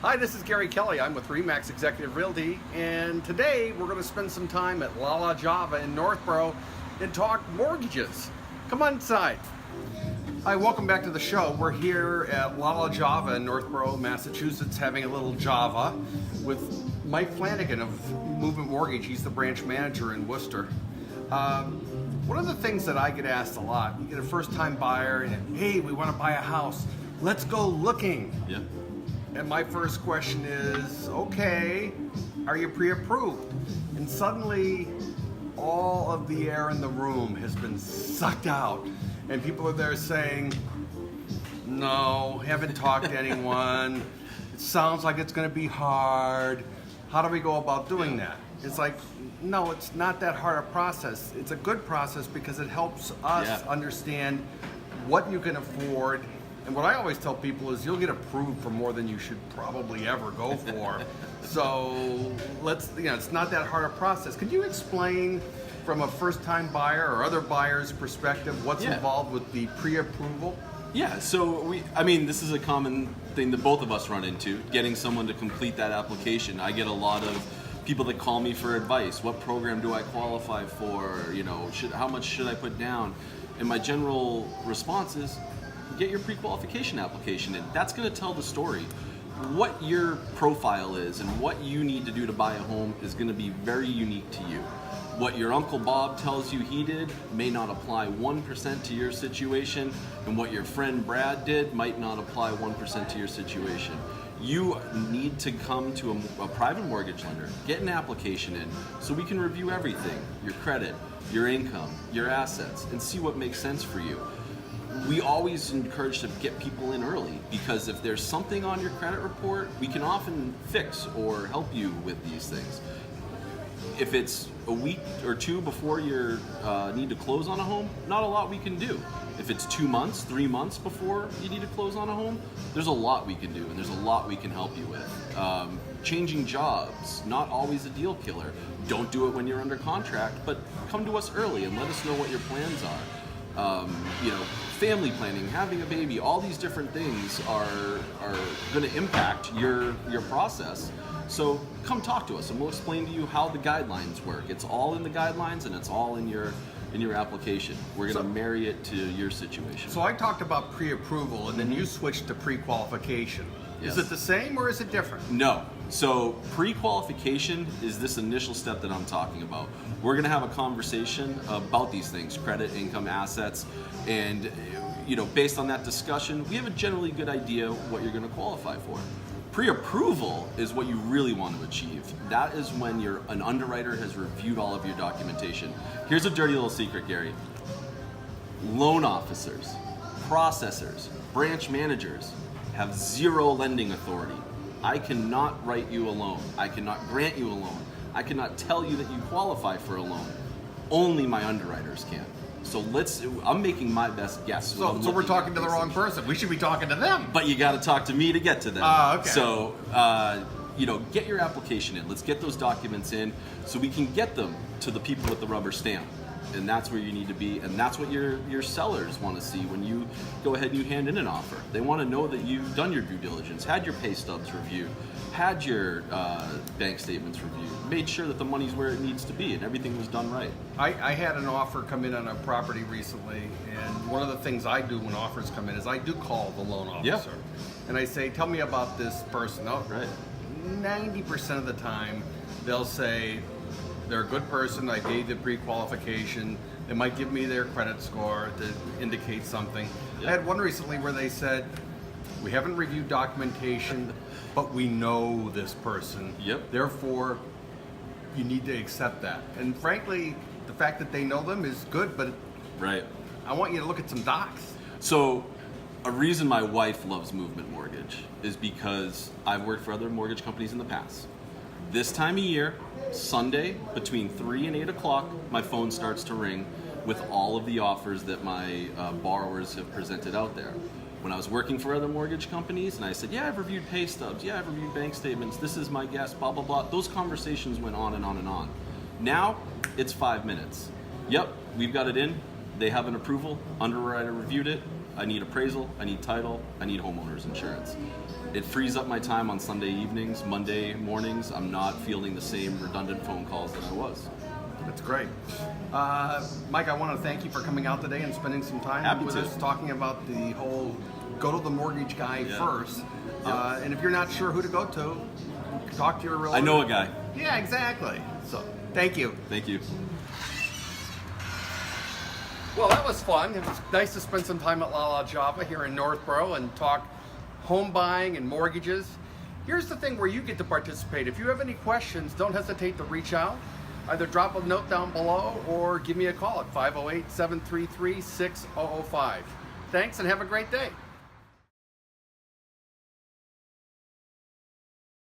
Hi, this is Gary Kelly. I'm with Remax Executive Realty, and today we're going to spend some time at La Java in Northborough and talk mortgages. Come on inside. Hi, welcome back to the show. We're here at La Java in Northborough, Massachusetts, having a little Java with Mike Flanagan of Movement Mortgage. He's the branch manager in Worcester. One of the things that I get asked a lot, you get a first-time buyer, and hey, we want to buy a house. Let's go looking. Yeah. And my first question is, okay, are you pre-approved? And suddenly, all of the air in the room has been sucked out. And people are there saying, no, haven't talked to anyone. It sounds like it's gonna be hard. How do we go about doing that? It's like, no, it's not that hard a process. It's a good process because it helps us understand what you can afford. And what I always tell people is you'll get approved for more than you should probably ever go for. So it's not that hard a process. Could you explain from a first-time buyer or other buyer's perspective what's involved with the pre-approval? Yeah, so this is a common thing that both of us run into, getting someone to complete that application. I get a lot of people that call me for advice. What program do I qualify for? How much should I put down? And my general response is, get your pre-qualification application in. That's going to tell the story. What your profile is and what you need to do to buy a home is going to be very unique to you. What your Uncle Bob tells you he did may not apply 1% to your situation, and what your friend Brad did might not apply 1% to your situation. You need to come to a private mortgage lender, get an application in, so we can review everything, your credit, your income, your assets, and see what makes sense for you. We always encourage to get people in early because if there's something on your credit report, we can often fix or help you with these things. If it's a week or two before you need to close on a home, not a lot we can do. If it's 2 months, 3 months before you need to close on a home, there's a lot we can do and there's a lot we can help you with. Changing jobs, not always a deal killer. Don't do it when you're under contract, but come to us early and let us know what your plans are. Family planning, having a baby, all these different things are going to impact your process. So come talk to us and we'll explain to you how the guidelines work. It's all in the guidelines and it's all in your application. We're going to marry it to your situation. So I talked about pre-approval and then you switched to pre-qualification. Yes. Is it the same or is it different? No. So pre-qualification is this initial step that I'm talking about. We're going to have a conversation about these things, credit, income, assets, and based on that discussion, we have a generally good idea what you're going to qualify for. Pre-approval is what you really want to achieve. That is when an underwriter has reviewed all of your documentation. Here's a dirty little secret, Gary. Loan officers, processors, branch managers have zero lending authority. I cannot write you a loan. I cannot grant you a loan. I cannot tell you that you qualify for a loan. Only my underwriters can. So I'm making my best guess. So we're talking to the wrong person. We should be talking to them. But you got to talk to me to get to them. Okay. So, get your application in. Let's get those documents in so we can get them to the people with the rubber stamp. And that's where you need to be, and that's what your sellers want to see when you go ahead and you hand in an offer. They want to know that you've done your due diligence, had your pay stubs reviewed, had your bank statements reviewed, made sure that the money's where it needs to be, and everything was done right. I had an offer come in on a property recently, and one of the things I do when offers come in is I do call the loan officer. And I say, tell me about this person. Right. 90% of the time, they'll say, they're a good person, I gave the pre-qualification. They might give me their credit score to indicate something. Yep. I had one recently where they said, we haven't reviewed documentation, but we know this person. Yep. Therefore, you need to accept that. And frankly, the fact that they know them is good, but Right. I want you to look at some docs. So a reason my wife loves Movement Mortgage is because I've worked for other mortgage companies in the past. This time of year, Sunday, between 3 and 8 o'clock, my phone starts to ring with all of the offers that my borrowers have presented out there. When I was working for other mortgage companies and I said, yeah, I've reviewed pay stubs, yeah, I've reviewed bank statements, this is my guess, blah, blah, blah. Those conversations went on and on and on. Now, it's 5 minutes. Yep, we've got it in. They have an approval. Underwriter reviewed it. I need appraisal, I need title, I need homeowners insurance. It frees up my time on Sunday evenings, Monday mornings. I'm not fielding the same redundant phone calls that I was. That's great. Mike, I want to thank you for coming out today and spending some time Happy with to. us talking about the whole go to the mortgage guy first. And if you're not sure who to go to, talk to your realtor. I know a guy. Yeah, exactly. So, thank you. Thank you. Well, that was fun. It was nice to spend some time at La La Java here in Northborough and talk home buying and mortgages. Here's the thing where you get to participate. If you have any questions, don't hesitate to reach out. Either drop a note down below or give me a call at 508-733-6005. Thanks and have a great day.